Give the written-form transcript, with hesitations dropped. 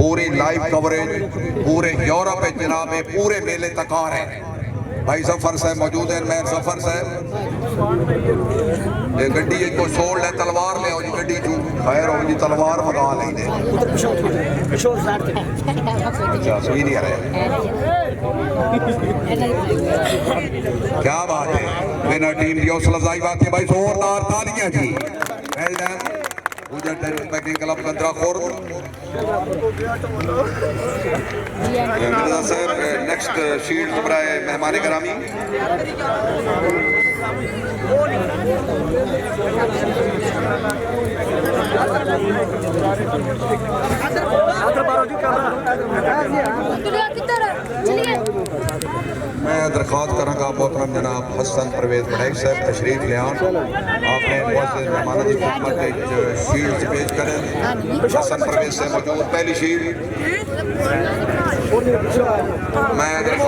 पूरी live coverage पूरे Europe में जनाब में पूरे मेले तक आ रहे हैं। भाई सफर साहब मौजूद हैं, मैं सफर साहब गड्डी को सोल है तलवार ले जी गड्डी चू खैर हो जी तलवार मंगा लेंगे सुई नहीं आ रहे। क्या बात है विनर टीम की हौसला अफजाई बात है भाई जोरदार तालियां जी। वेल डन गुजर पैकिंग क्लब कंदरा खोर सर नेक्स्ट शील्ड बराए मेहमान करामी मैं दरख्वास्त कराँगा मोहतरम जनाब हसन परवेज बढ़ाई साहब तशरीफ ले आन आपने मेहमान की खिदमत शील्ड पेश करें। हसन परवेज से मौजूद पहली शील्ड मैं